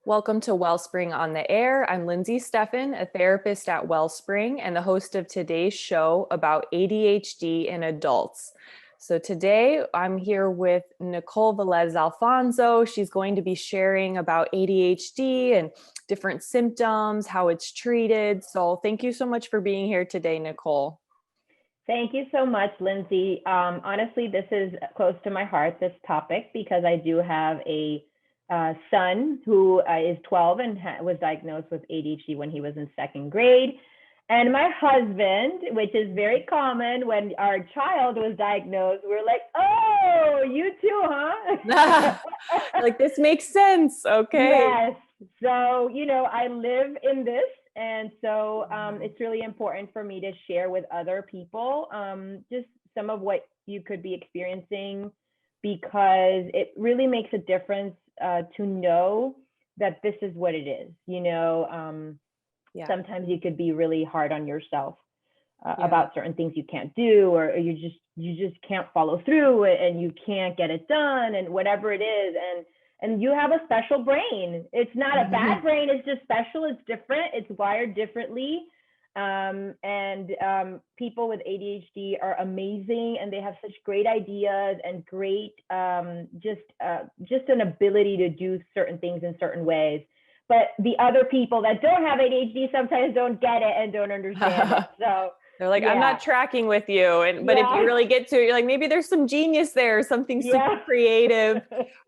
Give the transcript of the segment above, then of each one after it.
Welcome to Wellspring on the Air. I'm Lindsey Steffen, a therapist at Wellspring and the host of today's show about ADHD in adults. So today I'm here with Nicole Velez-Alfonso. She's going to be sharing about ADHD and different symptoms, how it's treated. So thank you so much for being here today, Nicole. Thank you so much, Lindsey. Honestly, this is close to my heart, this topic, because I do have a son who is 12 and was diagnosed with ADHD when he was in second grade. And my husband, which is very common when our child was diagnosed, we're like, oh, you too, huh? Like, this makes sense. Okay. Yes. So, I live in this. And so it's really important for me to share with other people just some of what you could be experiencing, because it really makes a difference to know that this is what it is. Sometimes you could be really hard on yourself about certain things you can't do, or you just can't follow through and you can't get it done and whatever it is. And you have a special brain. It's not a bad brain. It's just special. It's different. It's wired differently. People with ADHD are amazing, and they have such great ideas and great just an ability to do certain things in certain ways. But the other people that don't have ADHD sometimes don't get it and don't understand it. So they're like, I'm not tracking with you. But if you really get to it, you're like, maybe there's some genius there, something super creative.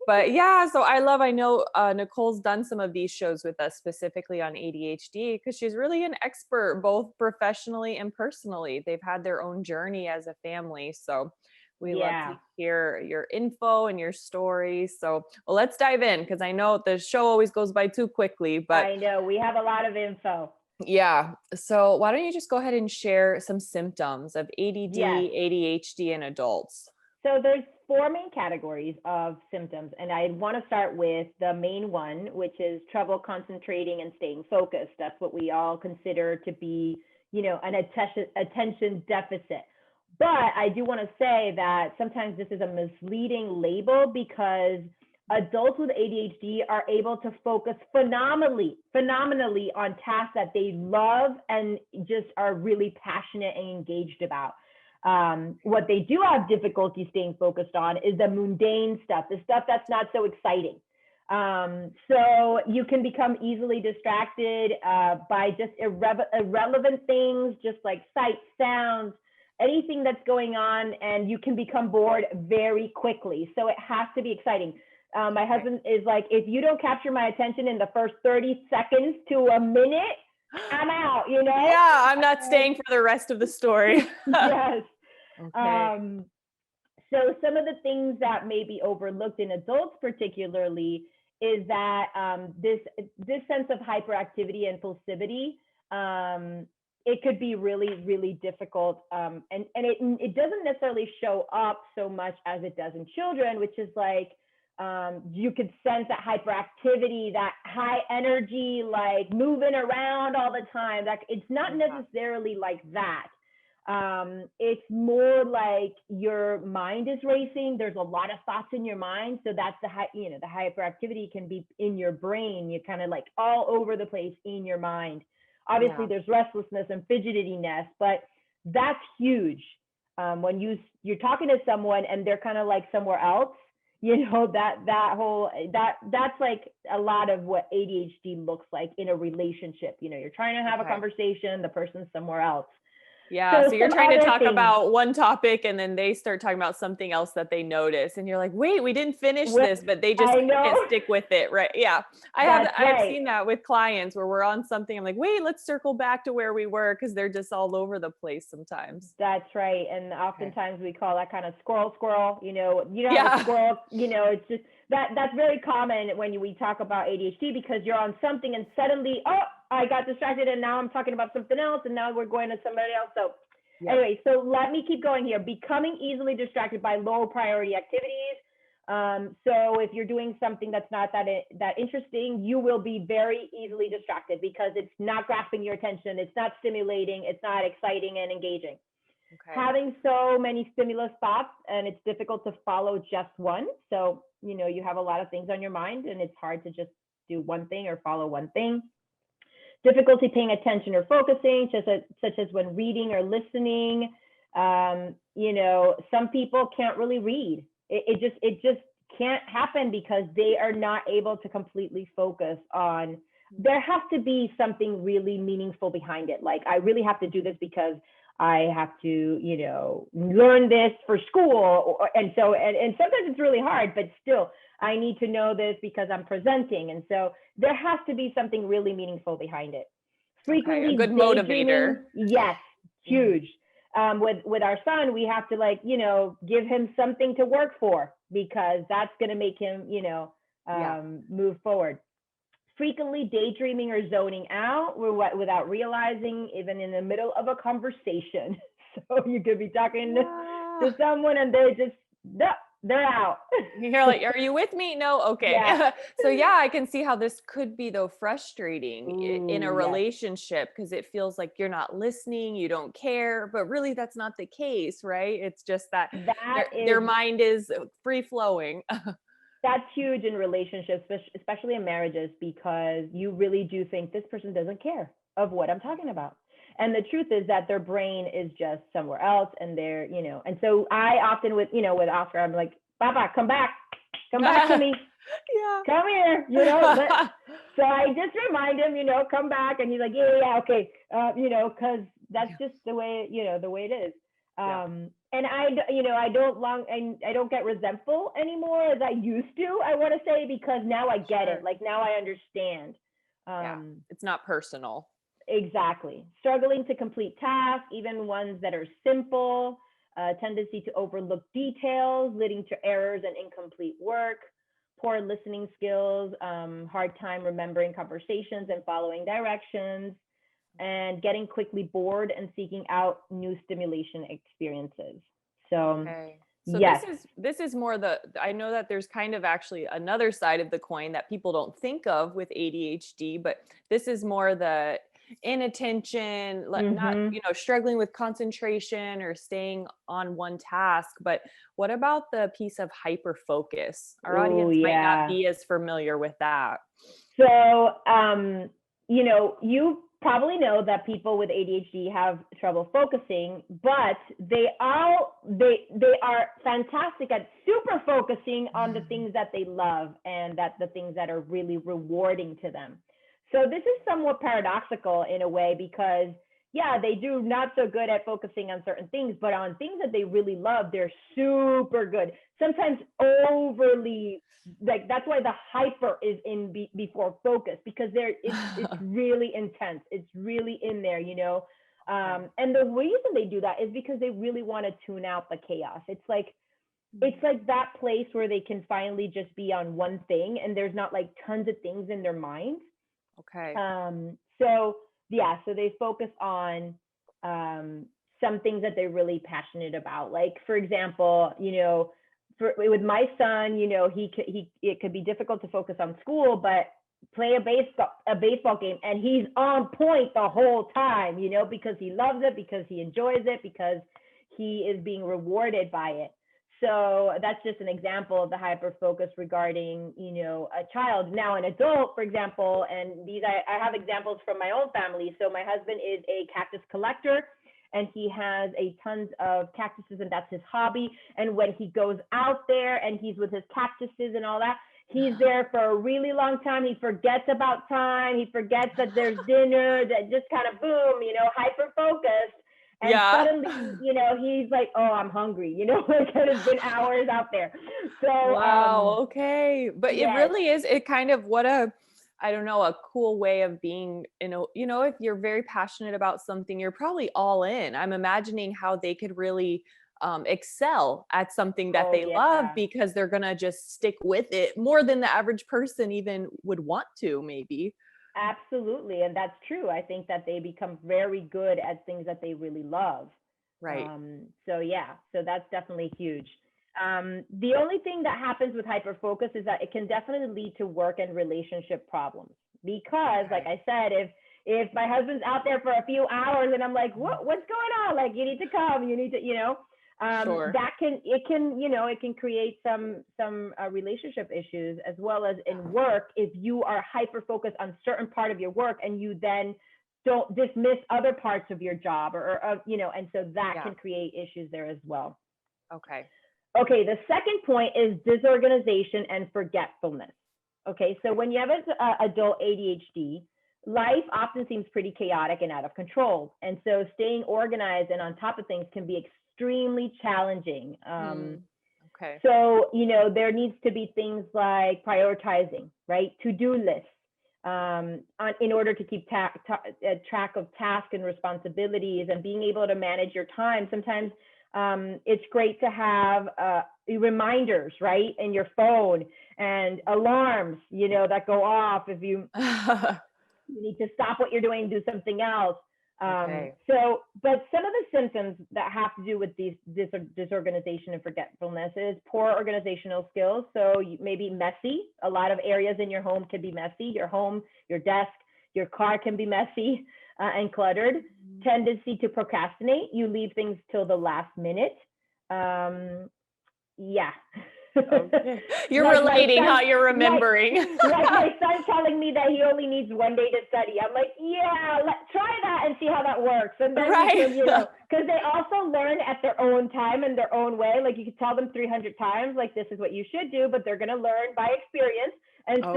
But I know Nicole's done some of these shows with us specifically on ADHD because she's really an expert, both professionally and personally. They've had their own journey as a family. So we love to hear your info and your stories. So let's dive in, because I know the show always goes by too quickly. But I know we have a lot of info. Yeah. So why don't you just go ahead and share some symptoms of ADD, ADHD in adults? So there's 4 main categories of symptoms, and I want to start with the main one, which is trouble concentrating and staying focused. That's what we all consider to be, an attention deficit. But I do want to say that sometimes this is a misleading label, because adults with ADHD are able to focus phenomenally on tasks that they love and just are really passionate and engaged about. What they do have difficulty staying focused on is the mundane stuff, the stuff that's not so exciting. So you can become easily distracted by just irrelevant things, just like sights, sounds, anything that's going on, and you can become bored very quickly. So it has to be exciting. My husband is like, if you don't capture my attention in the first 30 seconds to a minute, I'm out, Yeah, I'm not staying for the rest of the story. Yes. Okay. So some of the things that may be overlooked in adults particularly is that this sense of hyperactivity and impulsivity, it could be really, really difficult. And it doesn't necessarily show up so much as it does in children, which is like, you could sense that hyperactivity, that high energy, like moving around all the time. That it's not necessarily like that. It's more like your mind is racing. There's a lot of thoughts in your mind. So that's the hyperactivity can be in your brain. You're kind of like all over the place in your mind. Obviously, there's restlessness and fidgetiness, but that's huge. When you're talking to someone and they're kind of like somewhere else, that's like a lot of what ADHD looks like in a relationship. You're trying to have a conversation, the person's somewhere else. Yeah. So you're trying to talk about one topic, and then they start talking about something else that they notice. And you're like, wait, we didn't finish this, but they just can't stick with it. Right. Yeah. I've seen that with clients where we're on something. I'm like, wait, let's circle back to where we were, because they're just all over the place sometimes. That's right. And oftentimes we call that kind of squirrel, a squirrel, it's just that's very common when we talk about ADHD, because you're on something and suddenly, I got distracted and now I'm talking about something else and now we're going to somebody else. So anyway, so let me keep going here. Becoming easily distracted by low priority activities. So if you're doing something that's not that interesting, you will be very easily distracted because it's not grasping your attention. It's not stimulating. It's not exciting and engaging. Having so many stimulus thoughts, and it's difficult to follow just one. So, you have a lot of things on your mind and it's hard to just do one thing or follow one thing. Difficulty paying attention or focusing, such as when reading or listening. You know, some people can't really read. It just can't happen because they are not able to completely focus on. There has to be something really meaningful behind it. Like, I really have to do this because I have to, you know, learn this for school. And sometimes it's really hard, but still, I need to know this because I'm presenting. And so there has to be something really meaningful behind it. Frequently, a good motivator. Yes, huge. With our son, we have to, like, you know, give him something to work for, because that's going to make him, you know, move forward. Frequently daydreaming or zoning out without realizing, even in the middle of a conversation. So you could be talking to someone and they're out. You're like, are you with me? No. Okay. Yeah. So yeah, I can see how this could be, though, frustrating in a relationship, because it feels like you're not listening, you don't care, but really that's not the case, right? It's just that their mind is free flowing. That's huge in relationships, especially in marriages, because you really do think this person doesn't care of what I'm talking about. And the truth is that their brain is just somewhere else, and they're, you know, and so I often with Oscar, I'm like, Papa, come back to me. Yeah. Come here, you know. So I just remind him, you know, come back, and he's like, yeah, okay. You know, because that's just the way, you know, the way it is. And I don't get resentful anymore as I used to, I want to say, because now I get it. Like, now I understand. It's not personal. Exactly. Struggling to complete tasks, even ones that are simple, tendency to overlook details, leading to errors and incomplete work, poor listening skills, hard time remembering conversations and following directions, and getting quickly bored and seeking out new stimulation experiences. So, yes. This is more I know that there's kind of actually another side of the coin that people don't think of with ADHD, but this is more the inattention, not, you know, struggling with concentration or staying on one task. But what about the piece of hyper focus? Our audience might not be as familiar with that. So, you know, you probably know that people with ADHD have trouble focusing, but they are fantastic at super focusing on the things that they love and the things that are really rewarding to them. So this is somewhat paradoxical in a way, because they do not so good at focusing on certain things, but on things that they really love, they're super good. Sometimes overly, like, that's why the hyper is in before focus, because it's really intense. It's really in there, you know. And the reason they do that is because they really want to tune out the chaos. It's like that place where they can finally just be on one thing, and there's not like tons of things in their mind. Okay. So they focus on some things that they're really passionate about. Like, for example, you know, with my son, you know, it could be difficult to focus on school, but play a baseball game, and he's on point the whole time, you know, because he loves it, because he enjoys it, because he is being rewarded by it. So that's just an example of the hyper focus regarding, you know, a child. Now, an adult, for example, and these I have examples from my own family. So my husband is a cactus collector, and he has tons of cactuses, and that's his hobby. And when he goes out there and he's with his cactuses and all that, he's there for a really long time. He forgets about time. He forgets that there's dinner. That just kind of boom, you know, hyper focused. And suddenly, you know, he's like, oh, I'm hungry, you know, like, it's been hours out there. So, wow. Okay. But it really is, it kind of, I don't know, a cool way of being, you know, if you're very passionate about something, you're probably all in. I'm imagining how they could really excel at something that they love, because they're going to just stick with it more than the average person even would want to, maybe. Absolutely. And that's true. I think that they become very good at things that they really love. Right. So that's definitely huge. The only thing that happens with hyperfocus is that it can definitely lead to work and relationship problems, because like I said, if my husband's out there for a few hours and I'm like, what's going on? Like, you need to come, you need to, you know, Sure. it can create some relationship issues, as well as in work. If you are hyper focused on certain part of your work and you then don't dismiss other parts of your job, and so that can create issues there as well. Okay. Okay, the second point is disorganization and forgetfulness. Okay, so when you have an adult ADHD, life often seems pretty chaotic and out of control. And so staying organized and on top of things can be extremely challenging. Okay. So, there needs to be things like prioritizing, right? To-do lists, in order to keep track of tasks and responsibilities, and being able to manage your time. Sometimes it's great to have reminders, right, in your phone, and alarms, that go off if you need to stop what you're doing and do something else. Okay. But some of the symptoms that have to do with these disorganization and forgetfulness is poor organizational skills. So maybe messy. A lot of areas in your home can be messy. Your home, your desk, your car can be messy and cluttered. Tendency to procrastinate. You leave things till the last minute. Okay. You're relating, huh? You're remembering. Like my son telling me that he only needs one day to study. I'm like, try that and see how that works. And then because they also learn at their own time and their own way. Like, you could tell them 300 times, like, this is what you should do, but they're going to learn by experience. And so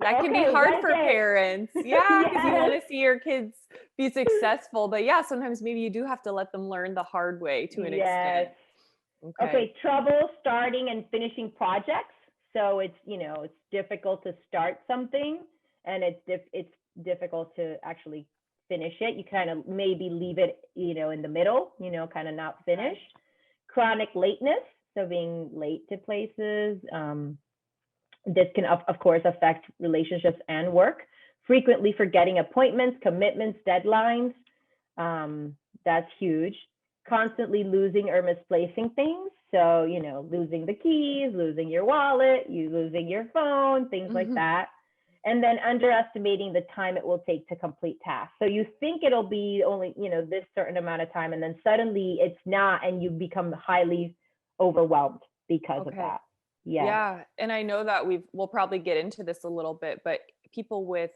that can be hard for parents. Yeah, because you want to see your kids be successful. But sometimes maybe you do have to let them learn the hard way to an extent. Okay, trouble starting and finishing projects. So it's difficult to start something, and it's difficult to actually finish it. You kind of maybe leave it, in the middle, kind of not finished. Chronic lateness, so being late to places. This can, of course, affect relationships and work. Frequently forgetting appointments, commitments, deadlines. That's huge. Constantly losing or misplacing things. So, losing the keys, losing your wallet, losing your phone, things like that. And then underestimating the time it will take to complete tasks. So you think it'll be only, this certain amount of time, and then suddenly it's not, and you become highly overwhelmed because of that. Yeah. And I know that we'll probably get into this a little bit, but people with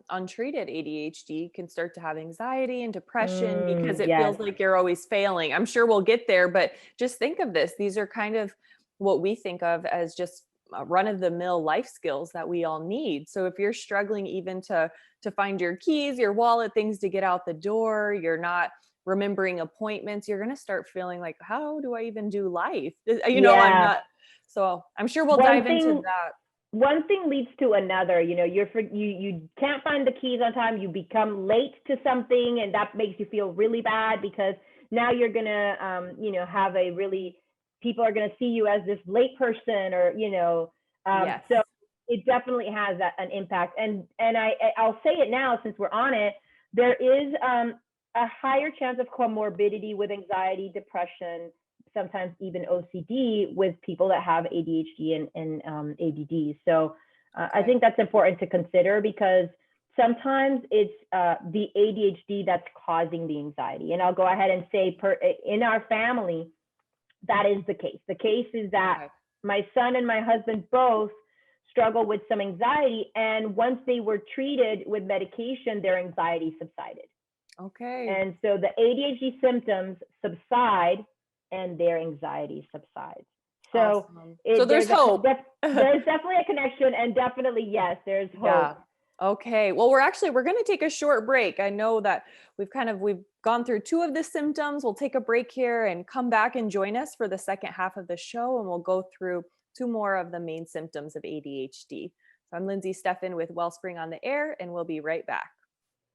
untreated ADHD can start to have anxiety and depression because it feels like you're always failing. I'm sure we'll get there, but just think of this. These are kind of what we think of as just run-of-the-mill life skills that we all need. So if you're struggling even to find your keys, your wallet, things to get out the door, you're not remembering appointments, you're going to start feeling like, how do I even do life? I'm not. So I'm sure we'll dive into that. One thing leads to another. You can't find the keys on time. You become late to something, and that makes you feel really bad, because now you're gonna, have people are gonna see you as this late person, or So it definitely has an impact. And I'll say it now since we're on it. There is a higher chance of comorbidity with anxiety, depression, sometimes even OCD with people that have ADHD and ADD. So I think that's important to consider, because sometimes it's the ADHD that's causing the anxiety. And I'll go ahead and say, in our family, that is the case. The case is that my son and my husband both struggle with some anxiety, and once they were treated with medication, their anxiety subsided. Okay. And so the ADHD symptoms subside, and their anxiety subsides. So, so there's hope. There's definitely a connection, and definitely, yes, there's hope. Yeah. Okay. Well, we're going to take a short break. I know that we've gone through 2 of the symptoms. We'll take a break here and come back and join us for the second half of the show, and we'll go through 2 more of the main symptoms of ADHD. So I'm Lindsey Steffen with Wellspring on the Air, and we'll be right back.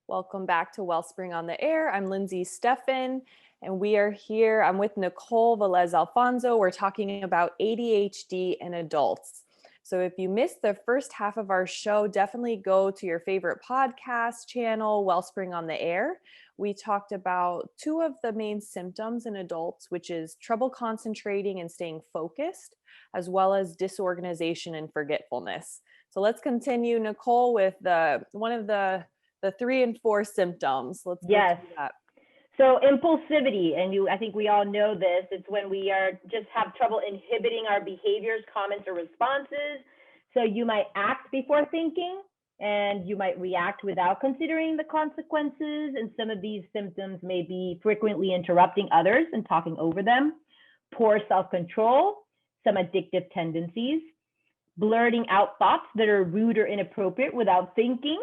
Welcome back to Wellspring on the Air. I'm Lindsey Steffen, and we are here. I'm with Nicole Velez-Alfonso. We're talking about ADHD in adults. So if you missed the first half of our show, definitely go to your favorite podcast channel, Wellspring on the Air. We talked about 2 of the main symptoms in adults, which is trouble concentrating and staying focused, as well as disorganization and forgetfulness. So let's continue, Nicole, with one of the 3 and 4 symptoms. Let's go through that. So impulsivity, and I think we all know this, it's when we just have trouble inhibiting our behaviors, comments, or responses. So you might act before thinking, and you might react without considering the consequences. And some of these symptoms may be frequently interrupting others and talking over them, poor self-control, some addictive tendencies, blurting out thoughts that are rude or inappropriate without thinking,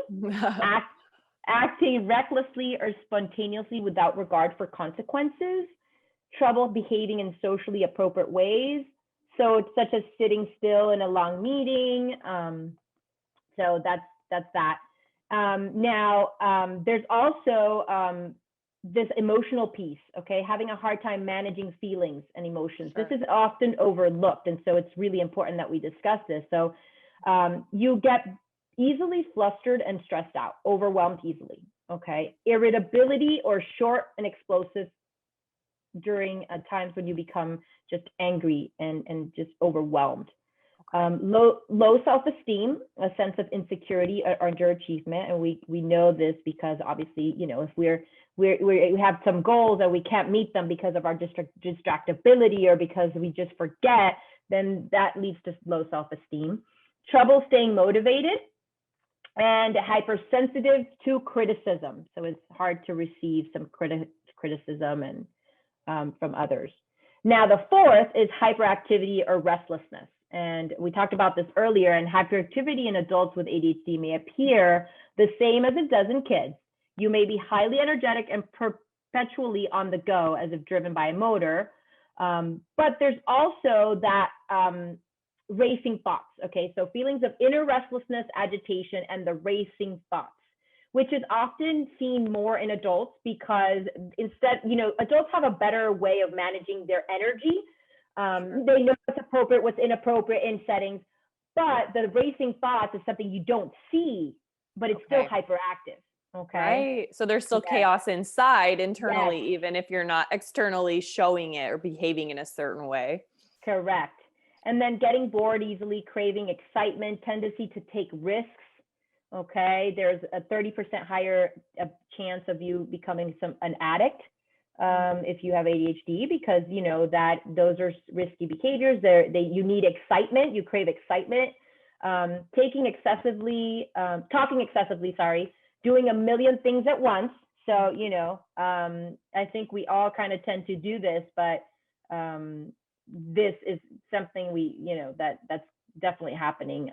acting recklessly or spontaneously without regard for consequences, trouble behaving in socially appropriate ways. So it's such as sitting still in a long meeting. So that's that. Now, there's also this emotional piece, okay? Having a hard time managing feelings and emotions. Sure. This is often overlooked. And so it's really important that we discuss this. So you get easily flustered and stressed out, overwhelmed easily, okay? Irritability or short and explosive during times when you become just angry and just overwhelmed. Low self-esteem, a sense of insecurity or underachievement, and we know this because obviously, you know, if we have some goals and we can't meet them because of our distractibility or because we just forget, then that leads to low self-esteem. Trouble staying motivated, and hypersensitive to criticism. So it's hard to receive some criticism and from others. Now the fourth is hyperactivity or restlessness. And we talked about this earlier, and hyperactivity in adults with ADHD may appear the same as it does in kids. You may be highly energetic and perpetually on the go as if driven by a motor. But there's also that racing thoughts, okay? So feelings of inner restlessness, agitation, and the racing thoughts, which is often seen more in adults because instead, you know, adults have a better way of managing their energy. They know what's appropriate, what's inappropriate in settings, but the racing thoughts is something you don't see, but it's still hyperactive. Okay. Right. So there's still chaos inside internally, even if you're not externally showing it or behaving in a certain way. Correct. And then getting bored easily, craving excitement, tendency to take risks. Okay. There's a 30% higher chance of you becoming an addict if you have ADHD, because you know that those are risky behaviors. You need excitement. You crave excitement. Talking excessively, doing a million things at once. So, you know, I think we all kind of tend to do this, but this is something that's definitely happening.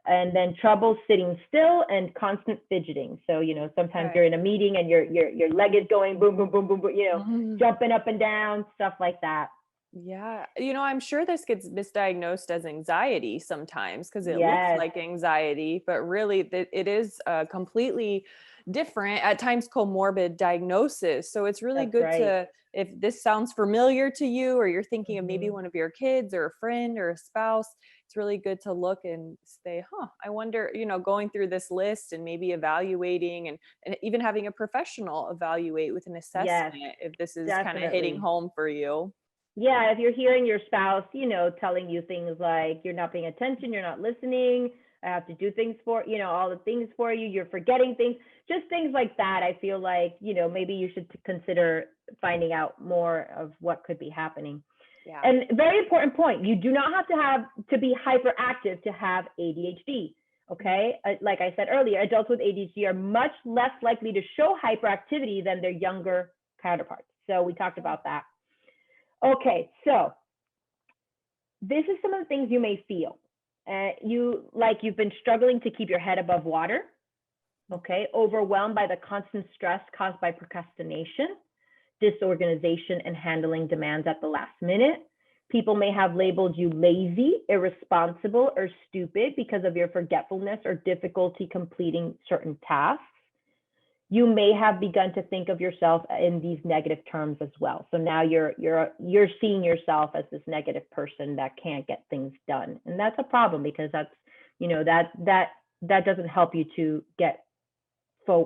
And then trouble sitting still and constant fidgeting. So, you know, sometimes you're in a meeting and your leg is going boom, boom, boom, boom, boom, you know, jumping up and down, stuff like that. Yeah. You know, I'm sure this gets misdiagnosed as anxiety sometimes because it looks like anxiety, but really it is a completely different, at times comorbid diagnosis. So it's really good to, if this sounds familiar to you, or you're thinking of maybe one of your kids or a friend or a spouse, it's really good to look and say, I wonder, you know, going through this list and maybe evaluating and even having a professional evaluate with an assessment if this is kind of hitting home for you. Yeah, if you're hearing your spouse, you know, telling you things like you're not paying attention, you're not listening, I have to do things for, you know, all the things for you, you're forgetting things, just things like that. I feel like, you know, maybe you should consider finding out more of what could be happening. Yeah. And very important point, you do not have to be hyperactive to have ADHD. Okay. Like I said earlier, adults with ADHD are much less likely to show hyperactivity than their younger counterparts. So we talked about that. Okay, so this is some of the things you may feel. You've been struggling to keep your head above water, okay? Overwhelmed by the constant stress caused by procrastination, disorganization, and handling demands at the last minute. People may have labeled you lazy, irresponsible, or stupid because of your forgetfulness or difficulty completing certain tasks. You may have begun to think of yourself in these negative terms as well. So now you're seeing yourself as this negative person that can't get things done. And that's a problem because that's, you know, that doesn't help you to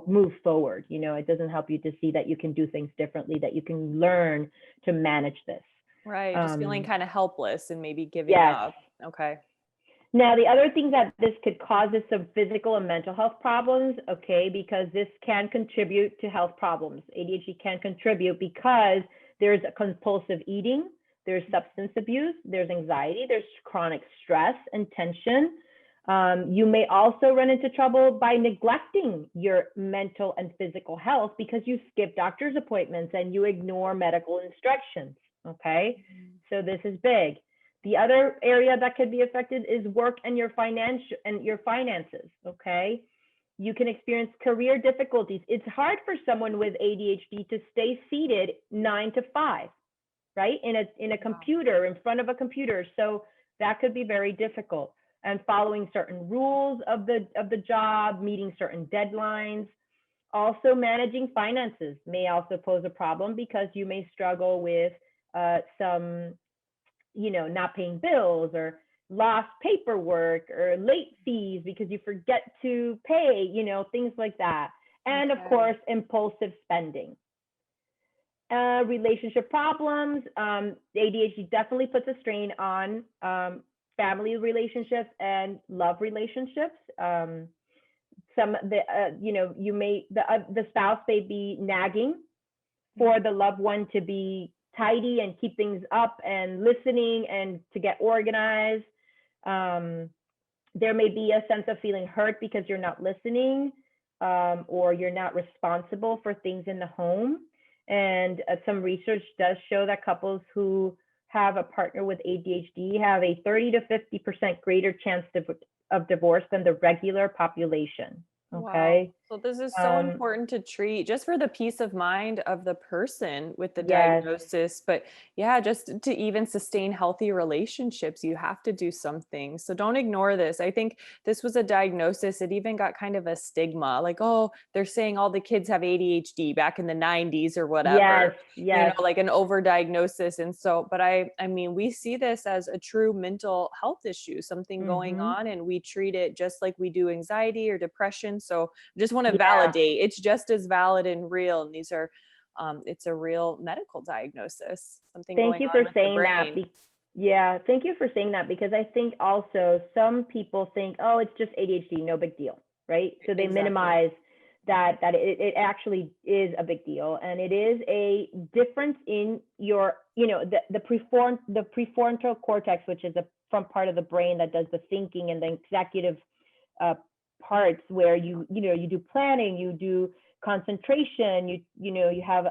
move forward. You know, it doesn't help you to see that you can do things differently, that you can learn to manage this. Right. Just feeling kind of helpless and maybe giving up. Okay. Now, the other thing that this could cause is some physical and mental health problems, okay, because this can contribute to health problems. ADHD can contribute because there's a compulsive eating, there's substance abuse, there's anxiety, there's chronic stress and tension. You may also run into trouble by neglecting your mental and physical health because you skip doctor's appointments and you ignore medical instructions, okay? So this is big. The other area that could be affected is work and your finances, okay? You can experience career difficulties. It's hard for someone with ADHD to stay seated 9 to 5, right? In a computer, in front of a computer. So that could be very difficult. And following certain rules of the job, meeting certain deadlines. Also, managing finances may also pose a problem because you may struggle with some, not paying bills or lost paperwork or late fees because you forget to pay, things like that. And of course, impulsive spending. Relationship problems. ADHD definitely puts a strain on family relationships and love relationships. The spouse may be nagging for the loved one to be tidy and keep things up and listening and to get organized. There may be a sense of feeling hurt because you're not listening or you're not responsible for things in the home. And some research does show that couples who have a partner with ADHD have a 30 to 50% greater chance of divorce than the regular population. Okay. Wow. So this is so important to treat just for the peace of mind of the person with the diagnosis. But yeah, just to even sustain healthy relationships, you have to do something. So don't ignore this. I think this was a diagnosis. It even got kind of a stigma, like, oh, they're saying all the kids have ADHD back in the 90s or whatever, like an overdiagnosis. And so, but I mean, we see this as a true mental health issue, something going on, and we treat it just like we do anxiety or depression. So just want to validate it's just as valid and real. And these are, it's a real medical diagnosis, something Thank you going for on saying with the that. brain. Thank you for saying that, because I think also some people think, oh, it's just ADHD, no big deal, right? So they minimize that it actually is a big deal, and it is a difference in your, the prefrontal cortex, which is the front part of the brain that does the thinking, and the executive parts where you do planning, you do concentration, you have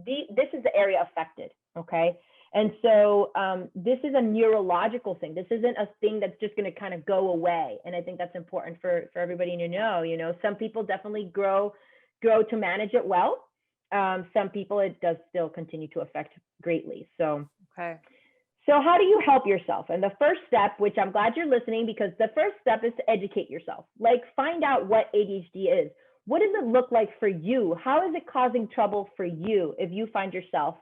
this is the area affected, okay? And so this is a neurological thing. This isn't a thing that's just going to kind of go away. And I think that's important for everybody to know. Some people definitely grow to manage it well. Some people, it does still continue to affect greatly. So So how do you help yourself? And the first step, which I'm glad you're listening, because the first step is to educate yourself. Like, find out what ADHD is. What does it look like for you? How is it causing trouble for you if you find yourself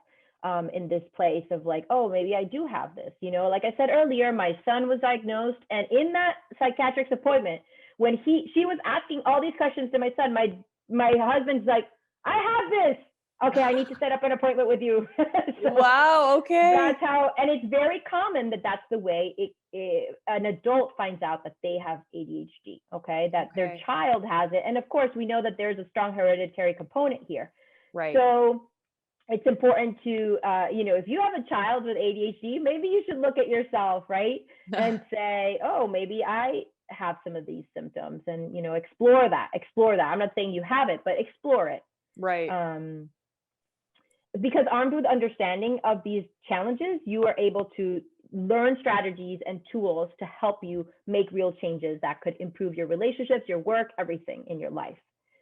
in this place of like, oh, maybe I do have this? Like I said earlier, my son was diagnosed, and in that psychiatrist appointment, when she was asking all these questions to my son, my husband's like, I have this. Okay, I need to set up an appointment with you. So wow. Okay. That's how, and it's very common that's the way an adult finds out that they have ADHD, okay? That their child has it. And of course, we know that there's a strong hereditary component here. Right. So it's important to, if you have a child with ADHD, maybe you should look at yourself, right? And say, oh, maybe I have some of these symptoms, and, explore that. I'm not saying you have it, but explore it. Right. Because armed with understanding of these challenges, you are able to learn strategies and tools to help you make real changes that could improve your relationships, your work, everything in your life.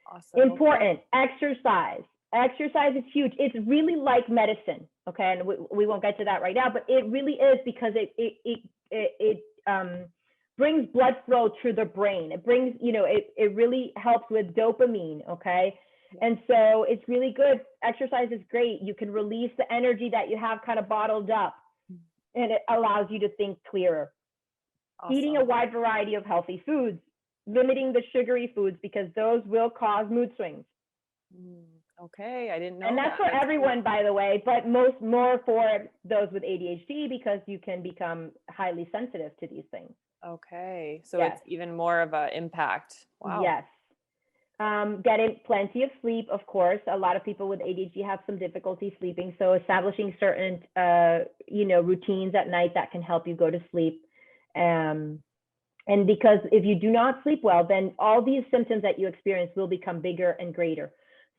Awesome. Important. Exercise. Exercise is huge. It's really like medicine. Okay. And we won't get to that right now, but it really is, because it brings blood flow through the brain. It brings, it really helps with dopamine. Okay. And so it's really good. Exercise is great. You can release the energy that you have kind of bottled up, and it allows you to think clearer. Awesome. Eating a wide variety of healthy foods, limiting the sugary foods, because those will cause mood swings. Okay, I didn't know. And that's for everyone, by the way, but more for those with ADHD, because you can become highly sensitive to these things. Okay. So Yes. it's even more of an impact. Wow. Yes. Getting plenty of sleep, of course. A lot of people with ADHD have some difficulty sleeping. So establishing certain, routines at night that can help you go to sleep. And because if you do not sleep well, then all these symptoms that you experience will become bigger and greater.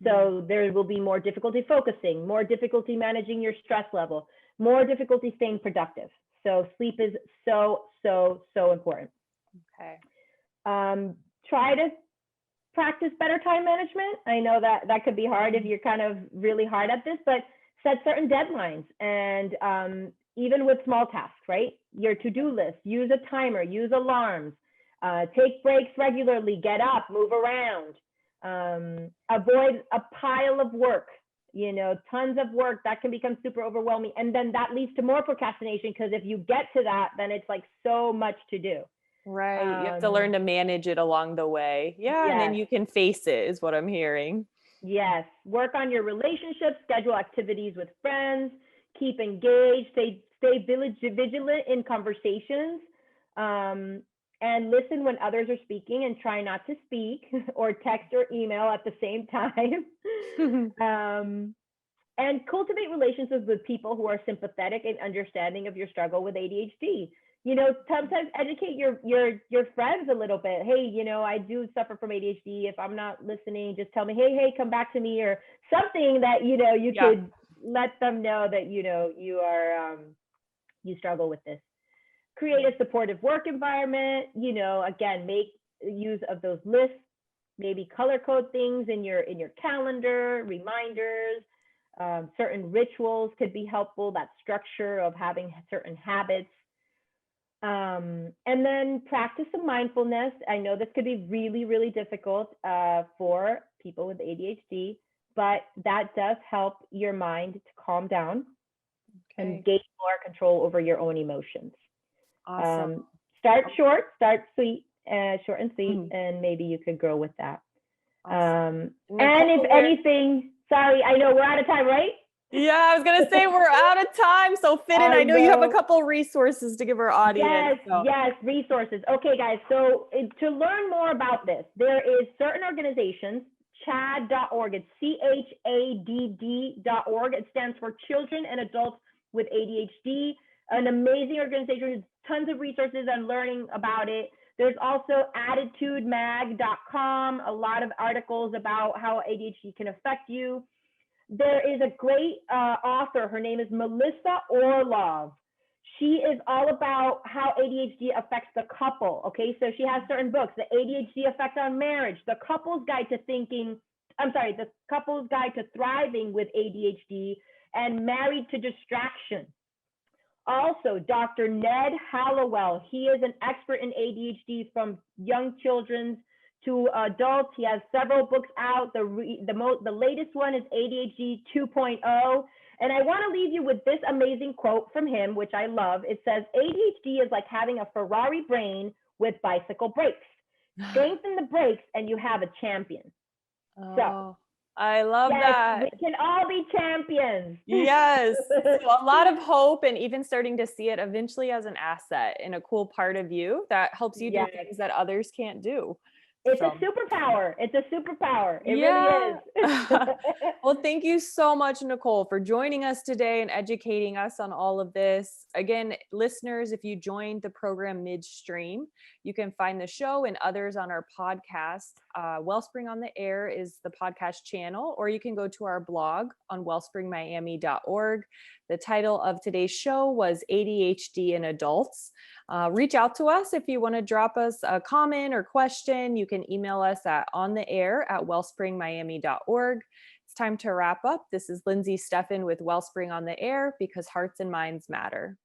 So there will be more difficulty focusing, more difficulty managing your stress level, more difficulty staying productive. So sleep is so, so, so important. Okay. Try to practice better time management. I know that could be hard if you're kind of really hard at this, but set certain deadlines and even with small tasks, right? Your to-do list, use a timer, use alarms, take breaks regularly, get up, move around, avoid a pile of work, tons of work that can become super overwhelming. And then that leads to more procrastination because if you get to that, then it's like so much to do. Right. You have to learn to manage it along the way. Yeah. Yes. And then you can face it is what I'm hearing. Yes. Work on your relationships, schedule activities with friends, keep engaged, stay vigilant in conversations, and listen when others are speaking and try not to speak or text or email at the same time. And cultivate relationships with people who are sympathetic and understanding of your struggle with ADHD. Sometimes educate your friends a little bit. Hey, I do suffer from ADHD. If I'm not listening, just tell me, hey, come back to me, or something that, you could let them know that, you are, you struggle with this. Create a supportive work environment, again, make use of those lists, maybe color code things in your calendar, reminders, certain rituals could be helpful, that structure of having certain habits. And then practice some mindfulness. I know this could be really, really difficult for people with ADHD, but that does help your mind to calm down and gain more control over your own emotions. Awesome. Start short, start sweet, short and sweet, and maybe you could grow with that. Awesome. And if anything, sorry, I know we're out of time, right? Yeah, I was going to say we're out of time. So fit in. I know you have a couple resources to give our audience. Yes, resources. Okay, guys. So to learn more about this, there is certain organizations, CHADD.org. It's CHADD.org. It stands for Children and Adults with ADHD. An amazing organization with tons of resources on learning about it. There's also attitudemag.com, a lot of articles about how ADHD can affect you. There is a great author. Her name is Melissa Orlov. She is all about how ADHD affects the couple. Okay, so she has certain books: The ADHD Effect on Marriage, The Couple's Guide to The Couple's Guide to Thriving with ADHD, and Married to Distraction. Also, Dr. Ned Hallowell. He is an expert in ADHD from young children to adults. He has several books out. The latest one is ADHD 2.0. And I want to leave you with this amazing quote from him, which I love. It says, ADHD is like having a Ferrari brain with bicycle brakes. Strengthen the brakes and you have a champion. So I love that. We can all be champions. Yes. So a lot of hope, and even starting to see it eventually as an asset in a cool part of you that helps you do things that others can't do. It's a superpower. It really is. Well, thank you so much, Nicole, for joining us today and educating us on all of this. Again, listeners, if you joined the program midstream, you can find the show and others on our podcast. Wellspring on the Air is the podcast channel, or you can go to our blog on wellspringmiami.org. The title of today's show was ADHD in Adults. Reach out to us if you want to drop us a comment or question. You can email us at ontheair@wellspringmiami.org. It's time to wrap up. This is Lindsey, Steffen with Wellspring on the Air, because hearts and minds matter.